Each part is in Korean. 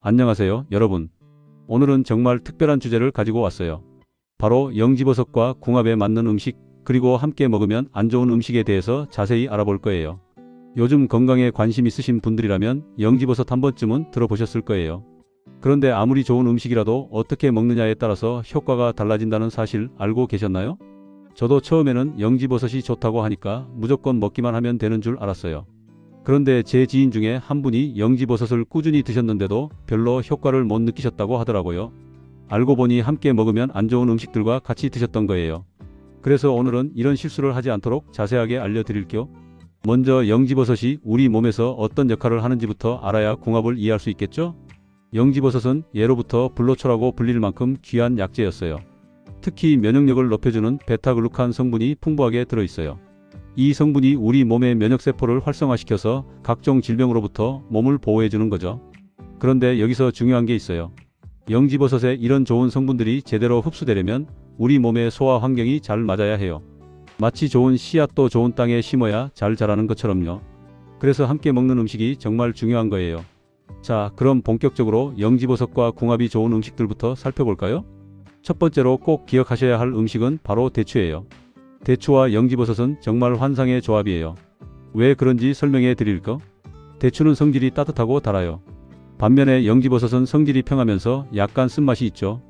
안녕하세요, 여러분. 오늘은 정말 특별한 주제를 가지고 왔어요. 바로 영지버섯과 궁합에 맞는 음식, 그리고 함께 먹으면 안 좋은 음식에 대해서 자세히 알아볼 거예요. 요즘 건강에 관심 있으신 분들이라면 영지버섯 한 번쯤은 들어보셨을 거예요. 그런데 아무리 좋은 음식이라도 어떻게 먹느냐에 따라서 효과가 달라진다는 사실 알고 계셨나요? 저도 처음에는 영지버섯이 좋다고 하니까 무조건 먹기만 하면 되는 줄 알았어요. 그런데 제 지인 중에 한 분이 영지버섯을 꾸준히 드셨는데도 별로 효과를 못 느끼셨다고 하더라고요. 알고 보니 함께 먹으면 안 좋은 음식들과 같이 드셨던 거예요. 그래서 오늘은 이런 실수를 하지 않도록 자세하게 알려드릴게요. 먼저 영지버섯이 우리 몸에서 어떤 역할을 하는지부터 알아야 궁합을 이해할 수 있겠죠? 영지버섯은 예로부터 불로초라고 불릴 만큼 귀한 약재였어요. 특히 면역력을 높여주는 베타글루칸 성분이 풍부하게 들어있어요. 이 성분이 우리 몸의 면역세포를 활성화시켜서 각종 질병으로부터 몸을 보호해주는 거죠. 그런데 여기서 중요한 게 있어요. 영지버섯에 이런 좋은 성분들이 제대로 흡수되려면 우리 몸의 소화 환경이 잘 맞아야 해요. 마치 좋은 씨앗도 좋은 땅에 심어야 잘 자라는 것처럼요. 그래서 함께 먹는 음식이 정말 중요한 거예요. 자, 그럼 본격적으로 영지버섯과 궁합이 좋은 음식들부터 살펴볼까요? 첫 번째로 꼭 기억하셔야 할 음식은 바로 대추예요. 대추와 영지버섯은 정말 환상의 조합이에요. 왜 그런지 설명해 드릴까? 대추는 성질이 따뜻하고 달아요. 반면에 영지버섯은 성질이 평하면서 약간 쓴맛이 있죠.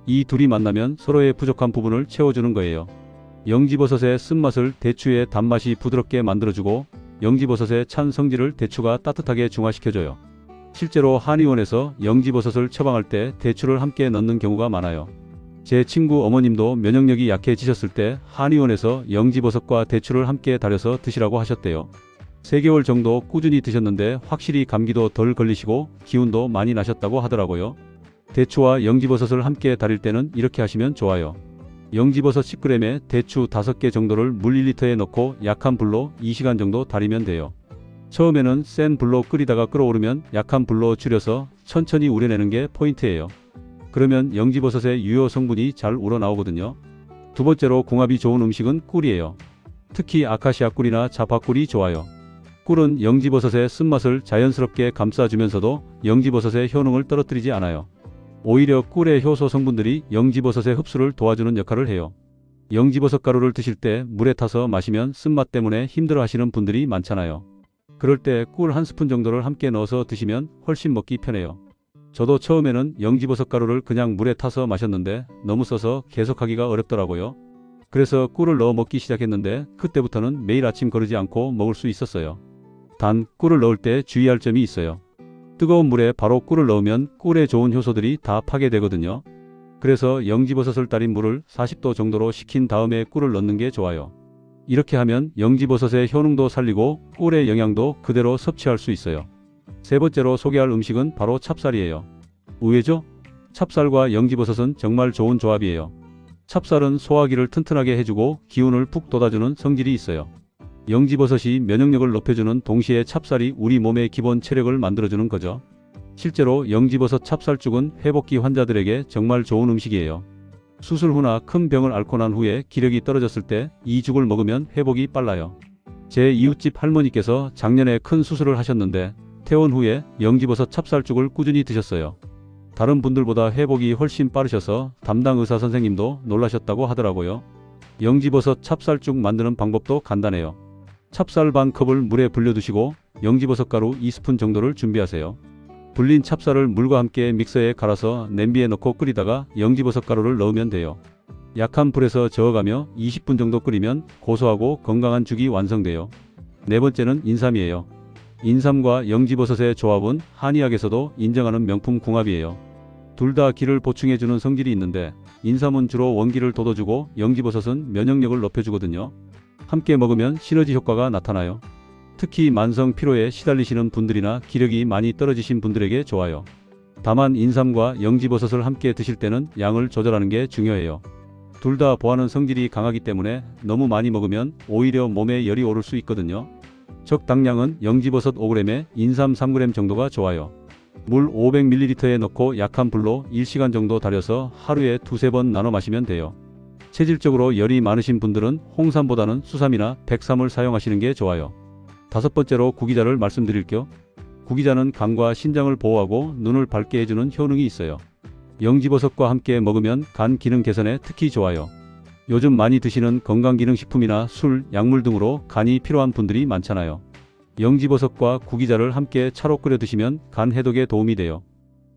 이 둘이 만나면 서로의 부족한 부분을 채워주는 거예요. 영지버섯의 쓴맛을 대추의 단맛이 부드럽게 만들어주고 영지버섯의 찬 성질을 대추가 따뜻하게 중화시켜줘요. 실제로 한의원에서 영지버섯을 처방할 때 대추를 함께 넣는 경우가 많아요. 제 친구 어머님도 면역력이 약해지셨을 때 한의원에서 영지버섯과 대추를 함께 달여서 드시라고 하셨대요. 3개월 정도 꾸준히 드셨는데 확실히 감기도 덜 걸리시고 기운도 많이 나셨다고 하더라고요. 대추와 영지버섯을 함께 달일 때는 이렇게 하시면 좋아요. 영지버섯 10g에 대추 5개 정도를 물 1리터에 넣고 약한 불로 2시간 정도 달이면 돼요. 처음에는 센 불로 끓이다가 끓어오르면 약한 불로 줄여서 천천히 우려내는 게 포인트예요. 그러면 영지버섯의 유효 성분이 잘 우러나오거든요. 두 번째로 궁합이 좋은 음식은 꿀이에요. 특히 아카시아 꿀이나 자파 꿀이 좋아요. 꿀은 영지버섯의 쓴맛을 자연스럽게 감싸주면서도 영지버섯의 효능을 떨어뜨리지 않아요. 오히려 꿀의 효소 성분들이 영지버섯의 흡수를 도와주는 역할을 해요. 영지버섯 가루를 드실 때 물에 타서 마시면 쓴맛 때문에 힘들어 하시는 분들이 많잖아요. 그럴 때 꿀 1스푼 정도를 함께 넣어서 드시면 훨씬 먹기 편해요. 저도 처음에는 영지버섯 가루를 그냥 물에 타서 마셨는데 너무 써서 계속하기가 어렵더라고요. 그래서 꿀을 넣어 먹기 시작했는데 그때부터는 매일 아침 거르지 않고 먹을 수 있었어요. 단 꿀을 넣을 때 주의할 점이 있어요. 뜨거운 물에 바로 꿀을 넣으면 꿀의 좋은 효소들이 다 파괴되거든요. 그래서 영지버섯을 달인 물을 40도 정도로 식힌 다음에 꿀을 넣는 게 좋아요. 이렇게 하면 영지버섯의 효능도 살리고 꿀의 영양도 그대로 섭취할 수 있어요. 세 번째로 소개할 음식은 바로 찹쌀이에요. 의외죠? 찹쌀과 영지버섯은 정말 좋은 조합이에요. 찹쌀은 소화기를 튼튼하게 해주고 기운을 푹 돋아주는 성질이 있어요. 영지버섯이 면역력을 높여주는 동시에 찹쌀이 우리 몸의 기본 체력을 만들어주는 거죠. 실제로 영지버섯 찹쌀죽은 회복기 환자들에게 정말 좋은 음식이에요. 수술 후나 큰 병을 앓고 난 후에 기력이 떨어졌을 때 이 죽을 먹으면 회복이 빨라요. 제 이웃집 할머니께서 작년에 큰 수술을 하셨는데 퇴원 후에 영지버섯 찹쌀죽을 꾸준히 드셨어요. 다른 분들보다 회복이 훨씬 빠르셔서 담당 의사 선생님도 놀라셨다고 하더라고요. 영지버섯 찹쌀죽 만드는 방법도 간단해요. 찹쌀 반 컵을 물에 불려두시고 영지버섯 가루 2스푼 정도를 준비하세요. 불린 찹쌀을 물과 함께 믹서에 갈아서 냄비에 넣고 끓이다가 영지버섯 가루를 넣으면 돼요. 약한 불에서 저어가며 20분 정도 끓이면 고소하고 건강한 죽이 완성돼요. 네 번째는 인삼이에요. 인삼과 영지버섯의 조합은 한의학에서도 인정하는 명품 궁합이에요. 둘 다 기를 보충해주는 성질이 있는데 인삼은 주로 원기를 돋워주고 영지버섯은 면역력을 높여주거든요. 함께 먹으면 시너지 효과가 나타나요. 특히 만성 피로에 시달리시는 분들이나 기력이 많이 떨어지신 분들에게 좋아요. 다만 인삼과 영지버섯을 함께 드실 때는 양을 조절하는 게 중요해요. 둘 다 보하는 성질이 강하기 때문에 너무 많이 먹으면 오히려 몸에 열이 오를 수 있거든요. 적당량은 영지버섯 5g에 인삼 3g 정도가 좋아요. 물 500ml에 넣고 약한 불로 1시간 정도 달여서 하루에 2-3번 나눠 마시면 돼요. 체질적으로 열이 많으신 분들은 홍삼보다는 수삼이나 백삼을 사용하시는 게 좋아요. 다섯 번째로 구기자를 말씀드릴게요. 구기자는 간과 신장을 보호하고 눈을 밝게 해주는 효능이 있어요. 영지버섯과 함께 먹으면 간 기능 개선에 특히 좋아요. 요즘 많이 드시는 건강기능식품이나 술, 약물 등으로 간이 필요한 분들이 많잖아요. 영지버섯과 구기자를 함께 차로 끓여 드시면 간 해독에 도움이 돼요.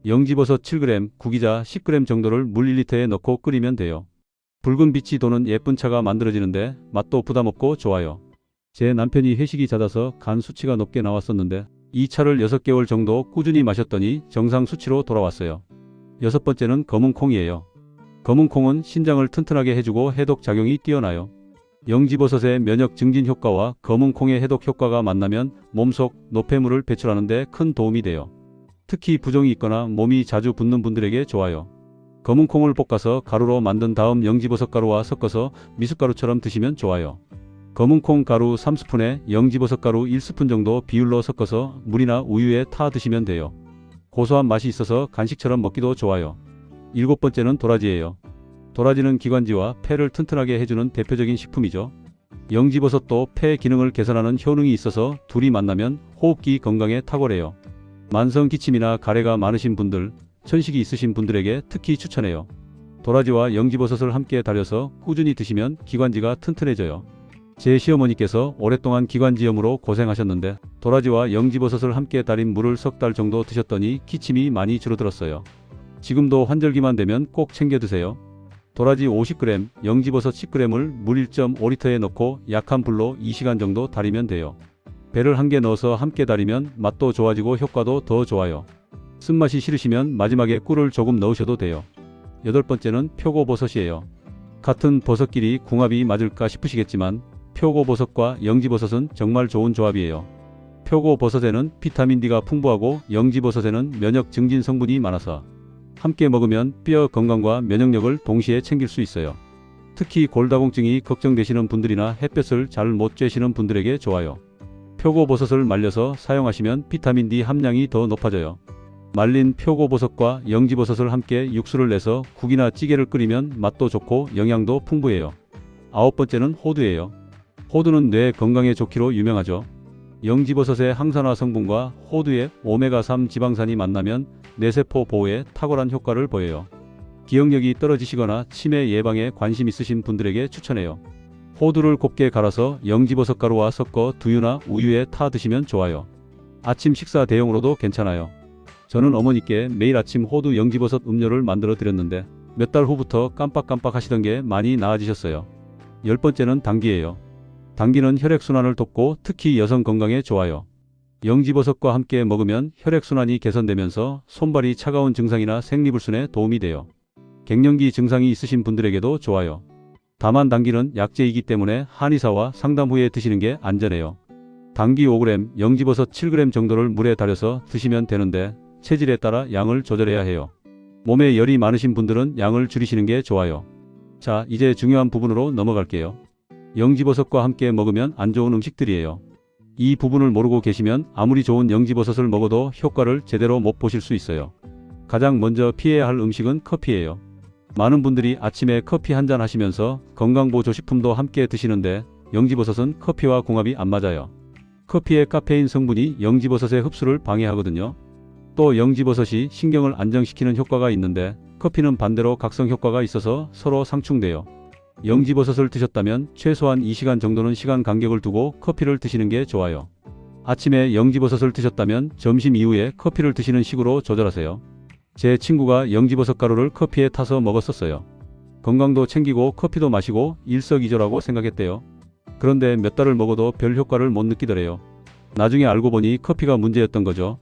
영지버섯 7g, 구기자 10g 정도를 물 1리터에 넣고 끓이면 돼요. 붉은 빛이 도는 예쁜 차가 만들어지는데 맛도 부담없고 좋아요. 제 남편이 회식이 잦아서 간 수치가 높게 나왔었는데 이 차를 6개월 정도 꾸준히 마셨더니 정상 수치로 돌아왔어요. 6번째는 검은콩이에요. 검은콩은 신장을 튼튼하게 해주고 해독 작용이 뛰어나요. 영지버섯의 면역 증진 효과와 검은콩의 해독 효과가 만나면 몸속 노폐물을 배출하는 데 큰 도움이 돼요. 특히 부종이 있거나 몸이 자주 붓는 분들에게 좋아요. 검은콩을 볶아서 가루로 만든 다음 영지버섯 가루와 섞어서 미숫가루처럼 드시면 좋아요. 검은콩 가루 3스푼에 영지버섯 가루 1스푼 정도 비율로 섞어서 물이나 우유에 타 드시면 돼요. 고소한 맛이 있어서 간식처럼 먹기도 좋아요. 7번째는 도라지예요. 도라지는 기관지와 폐를 튼튼하게 해주는 대표적인 식품이죠. 영지버섯도 폐 기능을 개선하는 효능이 있어서 둘이 만나면 호흡기 건강에 탁월해요. 만성 기침이나 가래가 많으신 분들, 천식이 있으신 분들에게 특히 추천해요. 도라지와 영지버섯을 함께 달여서 꾸준히 드시면 기관지가 튼튼해져요. 제 시어머니께서 오랫동안 기관지염으로 고생하셨는데 도라지와 영지버섯을 함께 달인 물을 석 달 정도 드셨더니 기침이 많이 줄어들었어요. 지금도 환절기만 되면 꼭 챙겨 드세요. 도라지 50g, 영지버섯 10g을 물 1.5리터에 넣고 약한 불로 2시간 정도 달이면 돼요. 배를 한 개 넣어서 함께 달이면 맛도 좋아지고 효과도 더 좋아요. 쓴맛이 싫으시면 마지막에 꿀을 조금 넣으셔도 돼요. 8번째는 표고버섯이에요. 같은 버섯끼리 궁합이 맞을까 싶으시겠지만 표고버섯과 영지버섯은 정말 좋은 조합이에요. 표고버섯에는 비타민 D가 풍부하고 영지버섯에는 면역 증진 성분이 많아서 함께 먹으면 뼈 건강과 면역력을 동시에 챙길 수 있어요. 특히 골다공증이 걱정되시는 분들이나 햇볕을 잘 못 쬐시는 분들에게 좋아요. 표고버섯을 말려서 사용하시면 비타민 D 함량이 더 높아져요. 말린 표고버섯과 영지버섯을 함께 육수를 내서 국이나 찌개를 끓이면 맛도 좋고 영양도 풍부해요. 9번째는 호두예요. 호두는 뇌 건강에 좋기로 유명하죠. 영지버섯의 항산화 성분과 호두의 오메가3 지방산이 만나면 뇌세포 보호에 탁월한 효과를 보여요. 기억력이 떨어지시거나 치매 예방에 관심 있으신 분들에게 추천해요. 호두를 곱게 갈아서 영지버섯 가루와 섞어 두유나 우유에 타 드시면 좋아요. 아침 식사 대용으로도 괜찮아요. 저는 어머니께 매일 아침 호두 영지버섯 음료를 만들어 드렸는데 몇 달 후부터 깜빡깜빡 하시던 게 많이 나아지셨어요. 10번째는 당귀예요. 당귀는 혈액순환을 돕고 특히 여성 건강에 좋아요. 영지버섯과 함께 먹으면 혈액순환이 개선되면서 손발이 차가운 증상이나 생리불순에 도움이 돼요. 갱년기 증상이 있으신 분들에게도 좋아요. 다만 당귀는 약재이기 때문에 한의사와 상담 후에 드시는 게 안전해요. 당귀 5g, 영지버섯 7g 정도를 물에 달여서 드시면 되는데 체질에 따라 양을 조절해야 해요. 몸에 열이 많으신 분들은 양을 줄이시는 게 좋아요. 자, 이제 중요한 부분으로 넘어갈게요. 영지버섯과 함께 먹으면 안 좋은 음식들이에요. 이 부분을 모르고 계시면 아무리 좋은 영지버섯을 먹어도 효과를 제대로 못 보실 수 있어요. 가장 먼저 피해야 할 음식은 커피예요. 많은 분들이 아침에 커피 한잔 하시면서 건강보조식품도 함께 드시는데 영지버섯은 커피와 궁합이 안 맞아요. 커피의 카페인 성분이 영지버섯의 흡수를 방해하거든요. 또 영지버섯이 신경을 안정시키는 효과가 있는데 커피는 반대로 각성 효과가 있어서 서로 상충돼요. 영지버섯을 드셨다면 최소한 2시간 정도는 시간 간격을 두고 커피를 드시는 게 좋아요. 아침에 영지버섯을 드셨다면 점심 이후에 커피를 드시는 식으로 조절하세요. 제 친구가 영지버섯 가루를 커피에 타서 먹었었어요. 건강도 챙기고 커피도 마시고 일석이조라고 생각했대요. 그런데 몇 달을 먹어도 별 효과를 못 느끼더래요. 나중에 알고 보니 커피가 문제였던 거죠.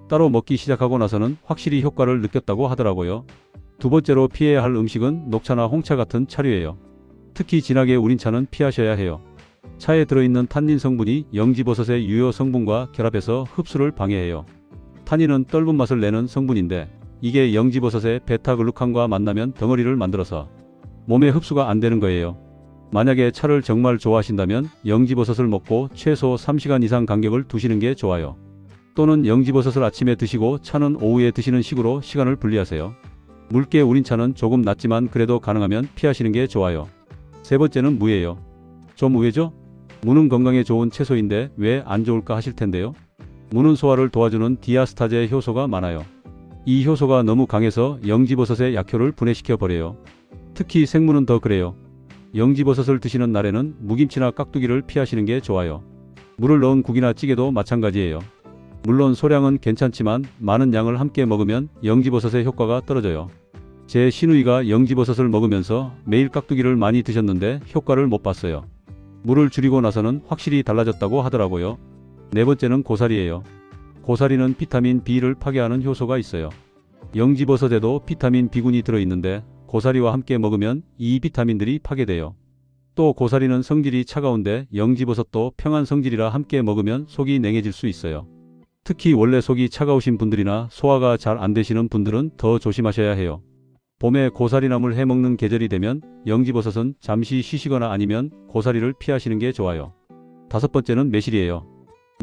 따로 먹기 시작하고 나서는 확실히 효과를 느꼈다고 하더라고요. 두 번째로 피해야 할 음식은 녹차나 홍차 같은 차류예요. 특히 진하게 우린 차는 피하셔야 해요. 차에 들어있는 탄닌 성분이 영지버섯의 유효 성분과 결합해서 흡수를 방해해요. 탄닌은 떫은 맛을 내는 성분인데 이게 영지버섯의 베타글루칸과 만나면 덩어리를 만들어서 몸에 흡수가 안 되는 거예요. 만약에 차를 정말 좋아하신다면 영지버섯을 먹고 최소 3시간 이상 간격을 두시는 게 좋아요. 또는 영지버섯을 아침에 드시고 차는 오후에 드시는 식으로 시간을 분리하세요. 묽게 우린 차는 조금 낫지만 그래도 가능하면 피하시는 게 좋아요. 세 번째는 무예요. 좀 의외죠? 무는 건강에 좋은 채소인데 왜 안 좋을까 하실 텐데요. 무는 소화를 도와주는 디아스타제 효소가 많아요. 이 효소가 너무 강해서 영지버섯의 약효를 분해시켜 버려요. 특히 생무는 더 그래요. 영지버섯을 드시는 날에는 무김치나 깍두기를 피하시는 게 좋아요. 물을 넣은 국이나 찌개도 마찬가지예요. 물론 소량은 괜찮지만 많은 양을 함께 먹으면 영지버섯의 효과가 떨어져요. 제 시누이가 영지버섯을 먹으면서 매일 깍두기를 많이 드셨는데 효과를 못 봤어요. 물을 줄이고 나서는 확실히 달라졌다고 하더라고요. 네 번째는 고사리예요. 고사리는 비타민 B를 파괴하는 효소가 있어요. 영지버섯에도 비타민 B군이 들어있는데 고사리와 함께 먹으면 이 비타민들이 파괴돼요. 또 고사리는 성질이 차가운데 영지버섯도 평안 성질이라 함께 먹으면 속이 냉해질 수 있어요. 특히 원래 속이 차가우신 분들이나 소화가 잘 안 되시는 분들은 더 조심하셔야 해요. 봄에 고사리나물 해먹는 계절이 되면 영지버섯은 잠시 쉬시거나 아니면 고사리를 피하시는 게 좋아요. 다섯 번째는 매실이에요.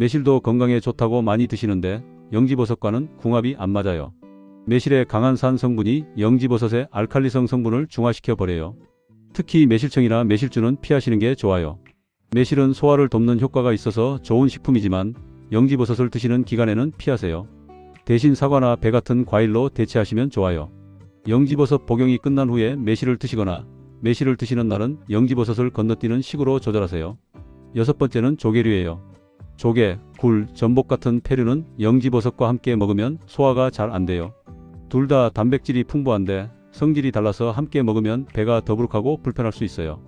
매실도 건강에 좋다고 많이 드시는데 영지버섯과는 궁합이 안 맞아요. 매실의 강한 산 성분이 영지버섯의 알칼리성 성분을 중화시켜 버려요. 특히 매실청이나 매실주는 피하시는 게 좋아요. 매실은 소화를 돕는 효과가 있어서 좋은 식품이지만 영지버섯을 드시는 기간에는 피하세요. 대신 사과나 배 같은 과일로 대체하시면 좋아요. 영지버섯 복용이 끝난 후에 매실을 드시거나 매실을 드시는 날은 영지버섯을 건너뛰는 식으로 조절하세요. 여섯 번째는 조개류예요. 조개, 굴, 전복 같은 페류는 영지버섯과 함께 먹으면 소화가 잘 안 돼요. 둘 다 단백질이 풍부한데 성질이 달라서 함께 먹으면 배가 더부룩하고 불편할 수 있어요.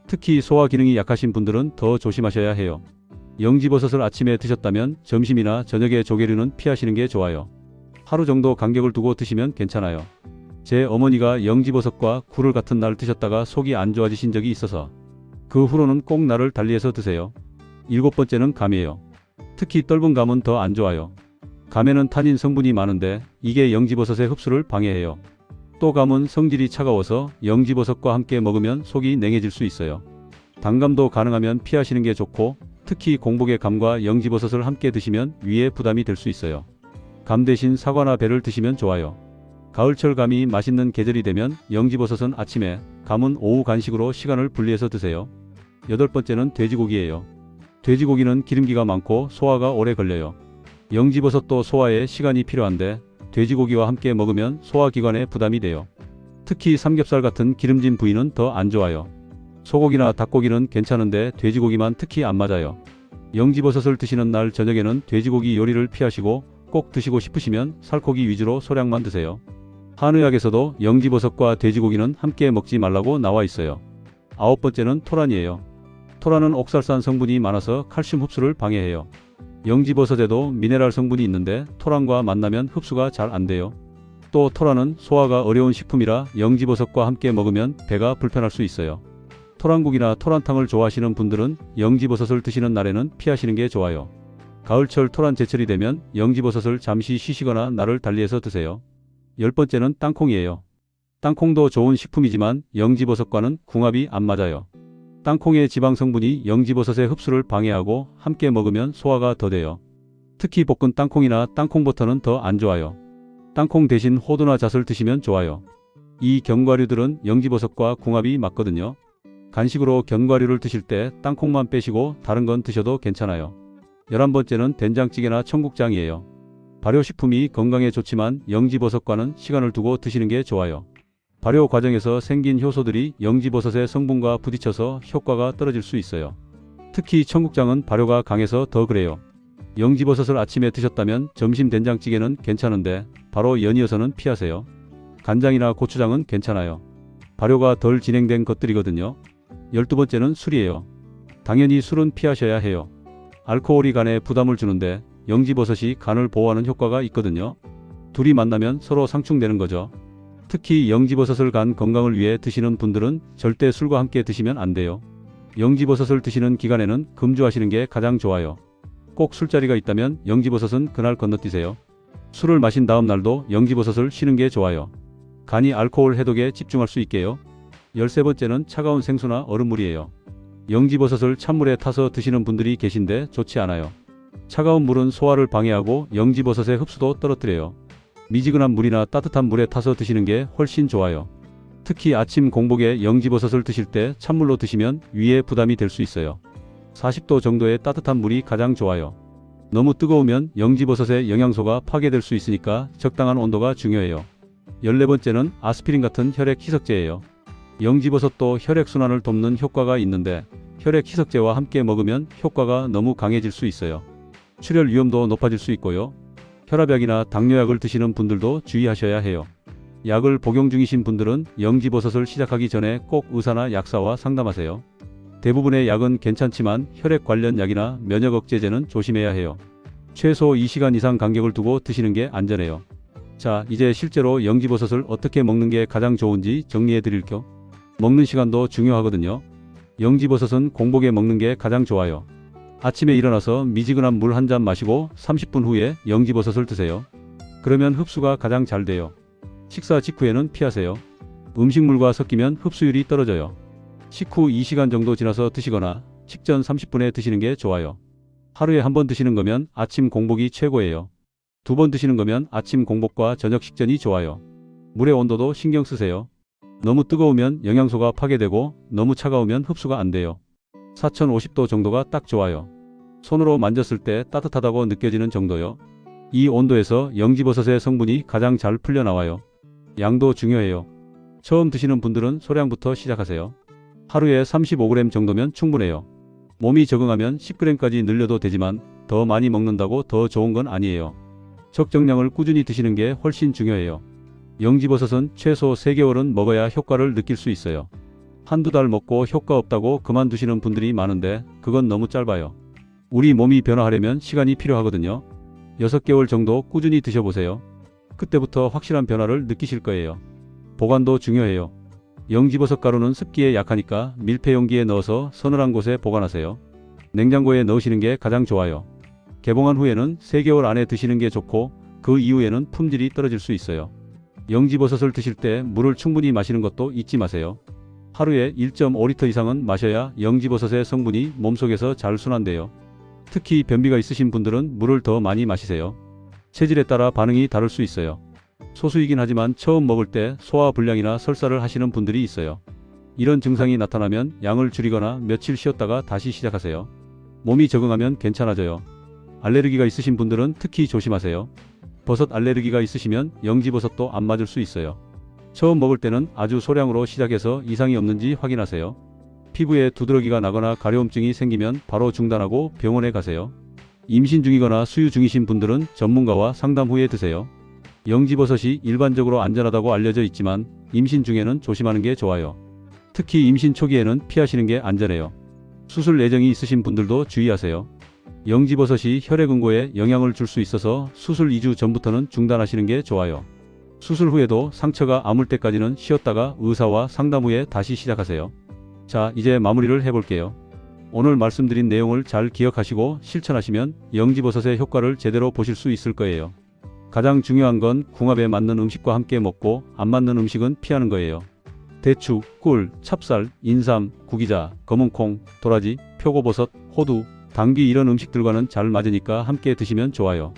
특히 소화 기능이 약하신 분들은 더 조심하셔야 해요. 영지버섯을 아침에 드셨다면 점심이나 저녁에 조개류는 피하시는 게 좋아요. 하루 정도 간격을 두고 드시면 괜찮아요. 제 어머니가 영지버섯과 굴을 같은 날 드셨다가 속이 안 좋아지신 적이 있어서 그 후로는 꼭 날을 달리해서 드세요. 일곱 번째는 감이에요. 특히 떫은 감은 더 안 좋아요. 감에는 타닌 성분이 많은데 이게 영지버섯의 흡수를 방해해요. 또 감은 성질이 차가워서 영지버섯과 함께 먹으면 속이 냉해질 수 있어요. 단감도 가능하면 피하시는 게 좋고 특히 공복에 감과 영지버섯을 함께 드시면 위에 부담이 될 수 있어요. 감 대신 사과나 배를 드시면 좋아요. 가을철 감이 맛있는 계절이 되면 영지버섯은 아침에, 감은 오후 간식으로 시간을 분리해서 드세요. 여덟 번째는 돼지고기예요. 돼지고기는 기름기가 많고 소화가 오래 걸려요. 영지버섯도 소화에 시간이 필요한데 돼지고기와 함께 먹으면 소화기관에 부담이 돼요. 특히 삼겹살 같은 기름진 부위는 더 안 좋아요. 소고기나 닭고기는 괜찮은데 돼지고기만 특히 안 맞아요. 영지버섯을 드시는 날 저녁에는 돼지고기 요리를 피하시고 꼭 드시고 싶으시면 살코기 위주로 소량만 드세요. 한의학에서도 영지버섯과 돼지고기는 함께 먹지 말라고 나와 있어요. 아홉 번째는 토란이에요. 토란은 옥살산 성분이 많아서 칼슘 흡수를 방해해요. 영지버섯에도 미네랄 성분이 있는데 토란과 만나면 흡수가 잘 안 돼요. 또 토란은 소화가 어려운 식품이라 영지버섯과 함께 먹으면 배가 불편할 수 있어요. 토란국이나 토란탕을 좋아하시는 분들은 영지버섯을 드시는 날에는 피하시는 게 좋아요. 가을철 토란 제철이 되면 영지버섯을 잠시 쉬시거나 날을 달리해서 드세요. 열 번째는 땅콩이에요. 땅콩도 좋은 식품이지만 영지버섯과는 궁합이 안 맞아요. 땅콩의 지방 성분이 영지버섯의 흡수를 방해하고 함께 먹으면 소화가 더 돼요. 특히 볶은 땅콩이나 땅콩버터는 더 안 좋아요. 땅콩 대신 호두나 잣을 드시면 좋아요. 이 견과류들은 영지버섯과 궁합이 맞거든요. 간식으로 견과류를 드실 때 땅콩만 빼시고 다른 건 드셔도 괜찮아요. 11번째는 된장찌개나 청국장이에요. 발효식품이 건강에 좋지만 영지버섯과는 시간을 두고 드시는 게 좋아요. 발효 과정에서 생긴 효소들이 영지버섯의 성분과 부딪혀서 효과가 떨어질 수 있어요. 특히 청국장은 발효가 강해서 더 그래요. 영지버섯을 아침에 드셨다면 점심 된장찌개는 괜찮은데 바로 연이어서는 피하세요. 간장이나 고추장은 괜찮아요. 발효가 덜 진행된 것들이거든요. 12번째는 술이에요. 당연히 술은 피하셔야 해요. 알코올이 간에 부담을 주는데 영지버섯이 간을 보호하는 효과가 있거든요. 둘이 만나면 서로 상충되는 거죠. 특히 영지버섯을 간 건강을 위해 드시는 분들은 절대 술과 함께 드시면 안 돼요. 영지버섯을 드시는 기간에는 금주하시는 게 가장 좋아요. 꼭 술자리가 있다면 영지버섯은 그날 건너뛰세요. 술을 마신 다음 날도 영지버섯을 쉬는 게 좋아요. 간이 알코올 해독에 집중할 수 있게요. 13번째는 차가운 생수나 얼음물이에요. 영지버섯을 찬물에 타서 드시는 분들이 계신데 좋지 않아요. 차가운 물은 소화를 방해하고 영지버섯의 흡수도 떨어뜨려요. 미지근한 물이나 따뜻한 물에 타서 드시는 게 훨씬 좋아요. 특히 아침 공복에 영지버섯을 드실 때 찬물로 드시면 위에 부담이 될 수 있어요. 40도 정도의 따뜻한 물이 가장 좋아요. 너무 뜨거우면 영지버섯의 영양소가 파괴될 수 있으니까 적당한 온도가 중요해요. 14번째는 아스피린 같은 혈액 희석제예요. 영지버섯도 혈액순환을 돕는 효과가 있는데 혈액 희석제와 함께 먹으면 효과가 너무 강해질 수 있어요. 출혈 위험도 높아질 수 있고요. 혈압약이나 당뇨약을 드시는 분들도 주의하셔야 해요. 약을 복용 중이신 분들은 영지버섯을 시작하기 전에 꼭 의사나 약사와 상담하세요. 대부분의 약은 괜찮지만 혈액 관련 약이나 면역 억제제는 조심해야 해요. 최소 2시간 이상 간격을 두고 드시는 게 안전해요. 자, 이제 실제로 영지버섯을 어떻게 먹는 게 가장 좋은지 정리해 드릴게요. 먹는 시간도 중요하거든요. 영지버섯은 공복에 먹는 게 가장 좋아요. 아침에 일어나서 미지근한 물 한 잔 마시고 30분 후에 영지버섯을 드세요. 그러면 흡수가 가장 잘 돼요. 식사 직후에는 피하세요. 음식물과 섞이면 흡수율이 떨어져요. 식후 2시간 정도 지나서 드시거나 식전 30분에 드시는 게 좋아요. 하루에 한 번 드시는 거면 아침 공복이 최고예요. 2번 드시는 거면 아침 공복과 저녁 식전이 좋아요. 물의 온도도 신경 쓰세요. 너무 뜨거우면 영양소가 파괴되고 너무 차가우면 흡수가 안 돼요. 4050도 정도가 딱 좋아요. 손으로 만졌을 때 따뜻하다고 느껴지는 정도요. 이 온도에서 영지버섯의 성분이 가장 잘 풀려나와요. 양도 중요해요. 처음 드시는 분들은 소량부터 시작하세요. 하루에 35g 정도면 충분해요. 몸이 적응하면 10g까지 늘려도 되지만 더 많이 먹는다고 더 좋은 건 아니에요. 적정량을 꾸준히 드시는 게 훨씬 중요해요. 영지버섯은 최소 3개월은 먹어야 효과를 느낄 수 있어요. 한두 달 먹고 효과 없다고 그만두시는 분들이 많은데 그건 너무 짧아요. 우리 몸이 변화하려면 시간이 필요하거든요. 6개월 정도 꾸준히 드셔보세요. 그때부터 확실한 변화를 느끼실 거예요. 보관도 중요해요. 영지버섯 가루는 습기에 약하니까 밀폐 용기에 넣어서 서늘한 곳에 보관하세요. 냉장고에 넣으시는 게 가장 좋아요. 개봉한 후에는 3개월 안에 드시는 게 좋고 그 이후에는 품질이 떨어질 수 있어요. 영지버섯을 드실 때 물을 충분히 마시는 것도 잊지 마세요. 하루에 1.5리터 이상은 마셔야 영지버섯의 성분이 몸속에서 잘 순환돼요. 특히 변비가 있으신 분들은 물을 더 많이 마시세요. 체질에 따라 반응이 다를 수 있어요. 소수이긴 하지만 처음 먹을 때 소화불량이나 설사를 하시는 분들이 있어요. 이런 증상이 나타나면 양을 줄이거나 며칠 쉬었다가 다시 시작하세요. 몸이 적응하면 괜찮아져요. 알레르기가 있으신 분들은 특히 조심하세요. 버섯 알레르기가 있으시면 영지버섯도 안 맞을 수 있어요. 처음 먹을 때는 아주 소량으로 시작해서 이상이 없는지 확인하세요. 피부에 두드러기가 나거나 가려움증이 생기면 바로 중단하고 병원에 가세요. 임신 중이거나 수유 중이신 분들은 전문가와 상담 후에 드세요. 영지버섯이 일반적으로 안전하다고 알려져 있지만 임신 중에는 조심하는 게 좋아요. 특히 임신 초기에는 피하시는 게 안전해요. 수술 예정이 있으신 분들도 주의하세요. 영지버섯이 혈액응고에 영향을 줄 수 있어서 수술 2주 전부터는 중단하시는 게 좋아요. 수술 후에도 상처가 아물 때까지는 쉬었다가 의사와 상담 후에 다시 시작하세요. 자, 이제 마무리를 해볼게요. 오늘 말씀드린 내용을 잘 기억하시고 실천하시면 영지버섯의 효과를 제대로 보실 수 있을 거예요. 가장 중요한 건 궁합에 맞는 음식과 함께 먹고 안 맞는 음식은 피하는 거예요. 대추, 꿀, 찹쌀, 인삼, 구기자, 검은콩, 도라지, 표고버섯, 호두, 당귀 이런 음식들과는 잘 맞으니까 함께 드시면 좋아요.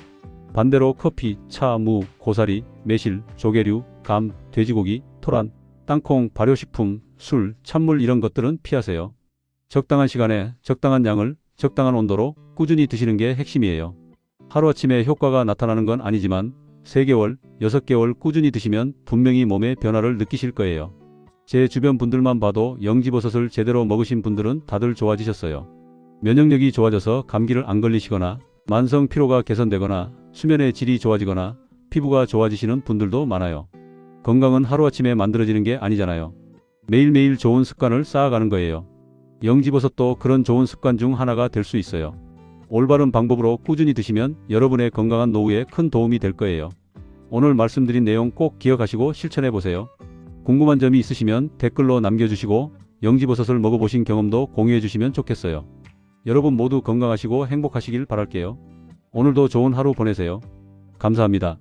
반대로 커피, 차, 무, 고사리, 매실, 조개류, 감, 돼지고기, 토란, 땅콩, 발효식품, 술, 찬물 이런 것들은 피하세요. 적당한 시간에 적당한 양을 적당한 온도로 꾸준히 드시는 게 핵심이에요. 하루아침에 효과가 나타나는 건 아니지만 3개월, 6개월 꾸준히 드시면 분명히 몸에 변화를 느끼실 거예요. 제 주변 분들만 봐도 영지버섯을 제대로 먹으신 분들은 다들 좋아지셨어요. 면역력이 좋아져서 감기를 안 걸리시거나 만성 피로가 개선되거나 수면의 질이 좋아지거나 피부가 좋아지시는 분들도 많아요. 건강은 하루아침에 만들어지는 게 아니잖아요. 매일매일 좋은 습관을 쌓아가는 거예요. 영지버섯도 그런 좋은 습관 중 하나가 될 수 있어요. 올바른 방법으로 꾸준히 드시면 여러분의 건강한 노후에 큰 도움이 될 거예요. 오늘 말씀드린 내용 꼭 기억하시고 실천해 보세요. 궁금한 점이 있으시면 댓글로 남겨주시고 영지버섯을 먹어보신 경험도 공유해 주시면 좋겠어요. 여러분 모두 건강하시고 행복하시길 바랄게요. 오늘도 좋은 하루 보내세요. 감사합니다.